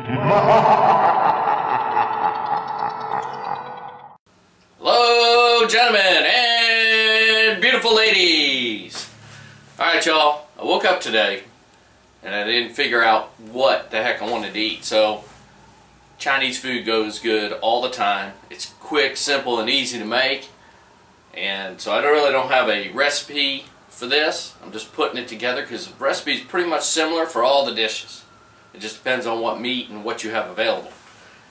Hello, gentlemen and beautiful ladies. Alright, y'all. I woke up today and I didn't figure out what the heck I wanted to eat. So, Chinese food goes good all the time. It's quick, simple, and easy to make. And so I really don't have a recipe for this. I'm just putting it together because the recipe is pretty much similar for all the dishes. It just depends on what meat and what you have available.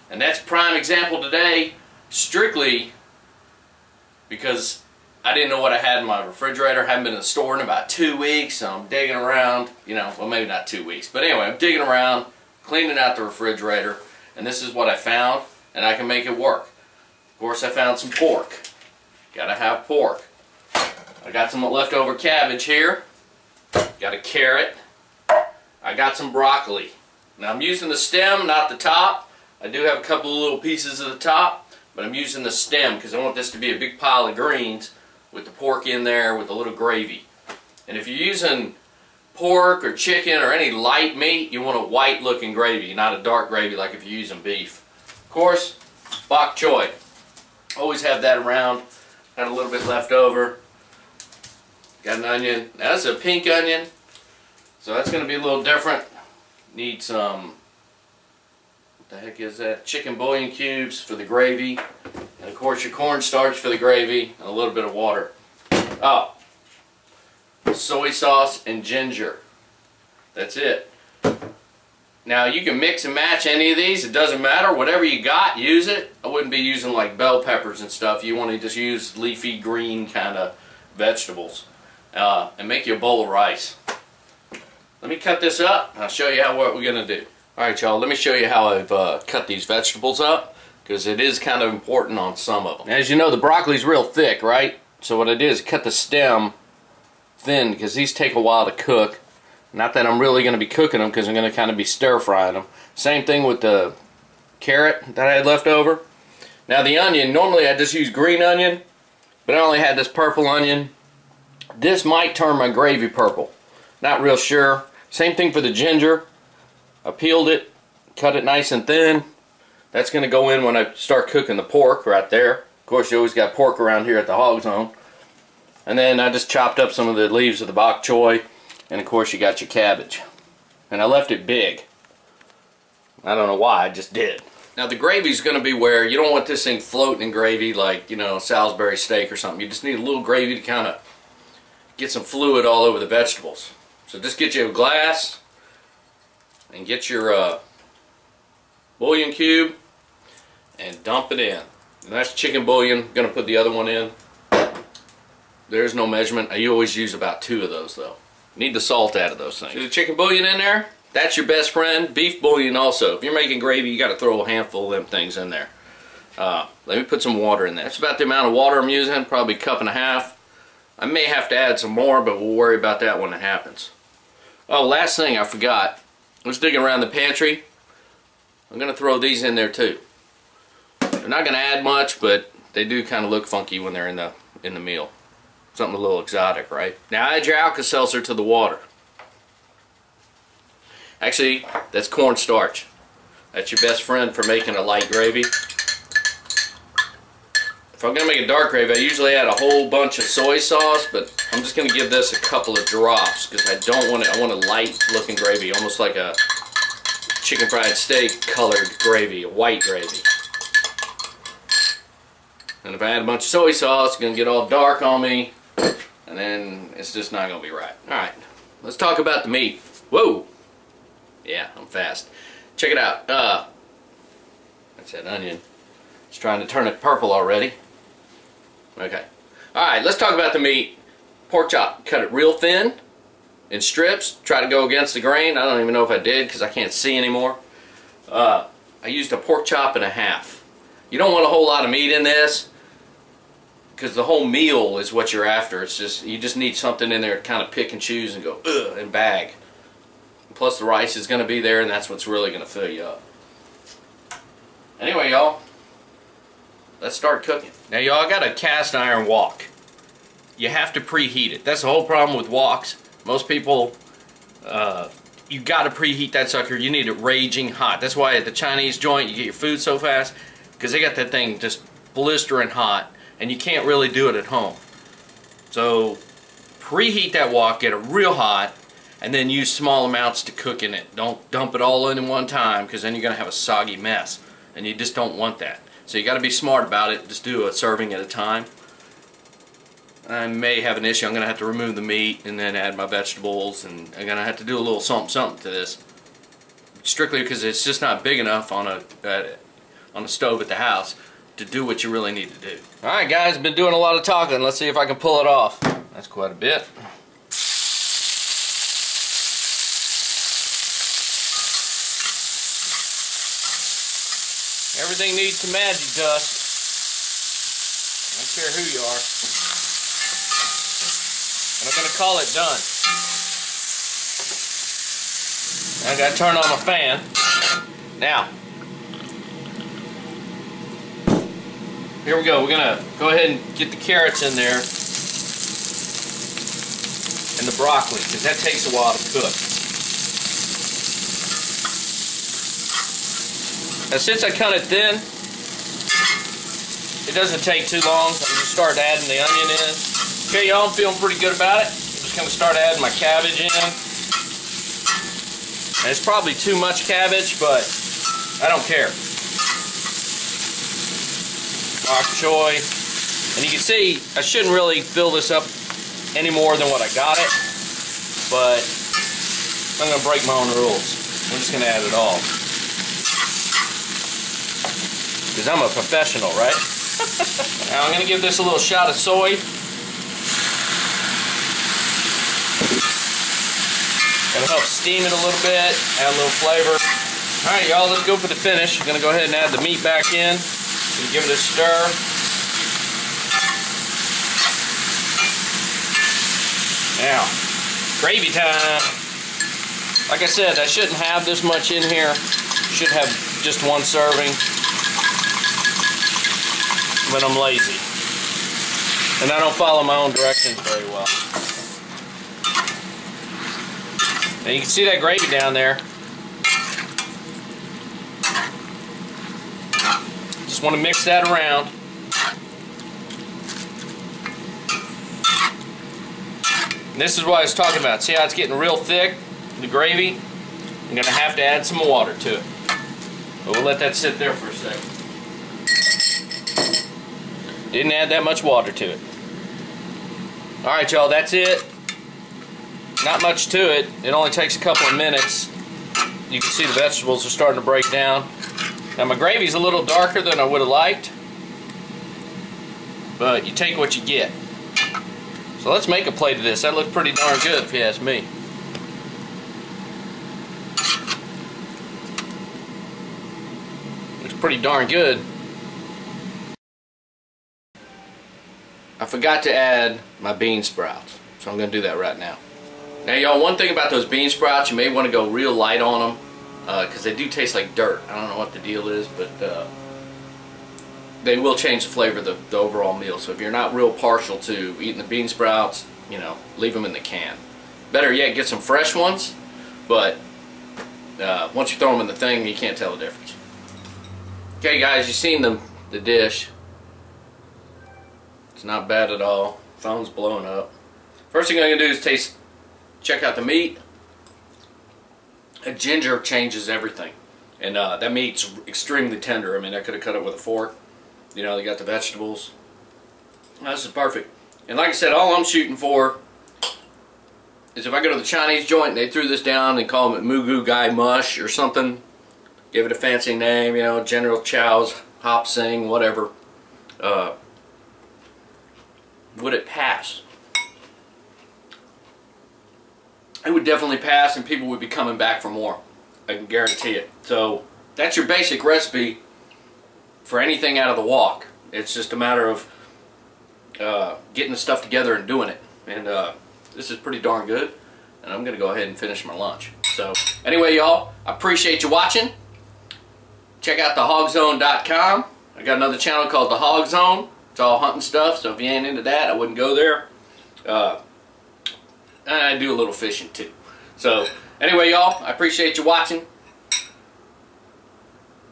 And that's prime example today, strictly because I didn't know what I had in my refrigerator. I haven't been in the store in about 2 weeks, so I'm digging around, well, maybe not 2 weeks. But anyway, I'm digging around, cleaning out the refrigerator, and this is what I found, and I can make it work. Of course, I found some pork. Gotta have pork. I got some leftover cabbage here. Got a carrot. I got some broccoli. Now I'm using the stem, not the top. I do have a couple of little pieces of the top, but I'm using the stem because I want this to be a big pile of greens with the pork in there with a little gravy. And if you're using pork or chicken or any light meat, you want a white looking gravy, not a dark gravy like if you're using beef. Of course, bok choy. Always have that around. Got a little bit left over. Got an onion. Now that's a pink onion, so that's going to be a little different. Need some, what the heck is that? Chicken bouillon cubes for the gravy. And of course your cornstarch for the gravy and a little bit of water. Oh, soy sauce and ginger. That's it. Now you can mix and match any of these. It doesn't matter. Whatever you got, use it. I wouldn't be using like bell peppers and stuff. You want to just use leafy green kind of vegetables. And make you a bowl of rice. Let me cut this up and I'll show you what we're going to do. Alright, y'all, let me show you how I've cut these vegetables up, because it is kind of important on some of them. As you know, the broccoli's real thick, right? So what I did is cut the stem thin, because these take a while to cook. Not that I'm really going to be cooking them, because I'm going to kind of be stir-frying them. Same thing with the carrot that I had left over. Now the onion, normally I just use green onion, but I only had this purple onion. This might turn my gravy purple. Not real sure. Same thing for the ginger. I peeled it, cut it nice and thin. That's going to go in when I start cooking the pork right there. Of course, you always got pork around here at the hog zone. And then I just chopped up some of the leaves of the bok choy. And of course, you got your cabbage. And I left it big. I don't know why, I just did. Now the gravy's going to be where you don't want this thing floating in gravy like, Salisbury steak or something. You just need a little gravy to kind of get some fluid all over the vegetables. So just get you a glass and get your bouillon cube and dump it in. And that's chicken bouillon. I'm going to put the other one in. There's no measurement. I always use about 2 of those though. Need the salt out of those things. See the chicken bouillon in there? That's your best friend. Beef bouillon also. If you're making gravy, you got to throw a handful of them things in there. Let me put some water in there. That's about the amount of water I'm using, probably a cup and a half. I may have to add some more, but we'll worry about that when it happens. Oh, last thing I forgot. I was digging around the pantry. I'm going to throw these in there too. They're not going to add much, but they do kind of look funky when they're in the meal. Something a little exotic, right? Now add your Alka-Seltzer to the water. Actually, that's cornstarch. That's your best friend for making a light gravy. If I'm going to make a dark gravy, I usually add a whole bunch of soy sauce, but I'm just going to give this a couple of drops because I don't want it. I want a light looking gravy, almost like a chicken fried steak colored gravy, a white gravy. And if I add a bunch of soy sauce, it's going to get all dark on me, and then it's just not going to be right. Alright, let's talk about the meat. Whoa! Yeah, I'm fast. Check it out. That's that onion. It's trying to turn it purple already. Okay. Alright, let's talk about the meat. Pork chop. Cut it real thin in strips. Try to go against the grain. I don't even know if I did because I can't see anymore. I used a pork chop and a half. You don't want a whole lot of meat in this because the whole meal is what you're after. It's just, you just need something in there to kind of pick and choose and go ugh and bag. Plus the rice is going to be there, and that's what's really going to fill you up. Anyway, y'all, let's start cooking. Now, y'all, I got a cast iron wok. You have to preheat it. That's the whole problem with woks. Most people you got to preheat that sucker. You need it raging hot. That's why at the Chinese joint you get your food so fast, because they got that thing just blistering hot, and you can't really do it at home. So preheat that wok, get it real hot, and then use small amounts to cook in it. Don't dump it all in one time, because then you're going to have a soggy mess, and you just don't want that. So you got to be smart about it. Just do a serving at a time. I may have an issue. I'm going to have to remove the meat and then add my vegetables, and I'm going to have to do a little something to this. Strictly because it's just not big enough on a stove at the house to do what you really need to do. Alright guys, been doing a lot of talking. Let's see if I can pull it off. That's quite a bit. Everything needs some magic dust. I don't care who you are. And I'm going to call it done. I got to turn on my fan. Now, here we go. We're going to go ahead and get the carrots in there and the broccoli, because that takes a while to cook. Now, since I cut it thin, it doesn't take too long. I'm going to start adding the onion in. Okay, y'all, I'm feeling pretty good about it. I'm just going to start adding my cabbage in. And it's probably too much cabbage, but I don't care. Bok choy. And you can see, I shouldn't really fill this up any more than what I got it. But I'm going to break my own rules. I'm just going to add it all. Because I'm a professional, right? Now I'm going to give this a little shot of soy. It'll help steam it a little bit, add a little flavor. Alright y'all, let's go for the finish. I'm going to go ahead and add the meat back in and give it a stir. Now, gravy time. Like I said, I shouldn't have this much in here. Should have just one serving. But I'm lazy. And I don't follow my own directions very well. Now you can see that gravy down there. Just want to mix that around. And this is what I was talking about. See how it's getting real thick, the gravy? I'm going to have to add some water to it. But we'll let that sit there for a second. Didn't add that much water to it. Alright y'all, that's it. Not much to it. It only takes a couple of minutes. You can see the vegetables are starting to break down. Now my gravy's a little darker than I would have liked, but you take what you get. So let's make a plate of this. That looks pretty darn good if you ask me. Looks pretty darn good. I forgot to add my bean sprouts, so I'm going to do that right now. Now y'all, one thing about those bean sprouts, you may want to go real light on them, because they do taste like dirt. I don't know what the deal is, but they will change the flavor of the overall meal. So if you're not real partial to eating the bean sprouts, you know, leave them in the can. Better yet, get some fresh ones, but once you throw them in the thing, you can't tell the difference. Okay guys, you've seen the dish. It's not bad at all. Phone's blowing up. First thing I'm going to do is check out the meat. Ginger changes everything. And that meat's extremely tender. I mean, I could have cut it with a fork. You know, they got the vegetables. This is perfect. And like I said, all I'm shooting for is if I go to the Chinese joint and they threw this down and call it Mugu Gai Mush or something, give it a fancy name, you know, General Chow's Hop Sing, whatever. Would it pass? It would definitely pass, and people would be coming back for more. I can guarantee it. So that's your basic recipe for anything out of the wok. It's just a matter of getting the stuff together and doing it. And this is pretty darn good. And I'm going to go ahead and finish my lunch. So anyway, y'all, I appreciate you watching. Check out thehogzone.com. I got another channel called The Hog Zone. It's all hunting stuff, so if you ain't into that, I wouldn't go there. I do a little fishing too. So Anyway, y'all, I appreciate you watching.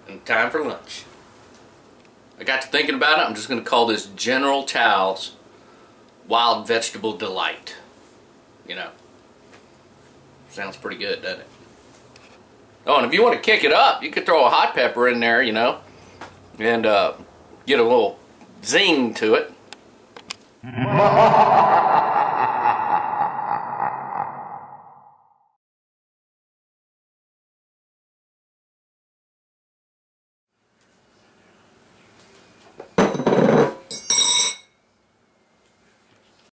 And time for lunch. I got to thinking about it. I'm just going to call this General Chow's Wild Vegetable Delight. You know. Sounds pretty good, doesn't it? Oh, and if you want to kick it up, you could throw a hot pepper in there, you know. And get a little zing to it.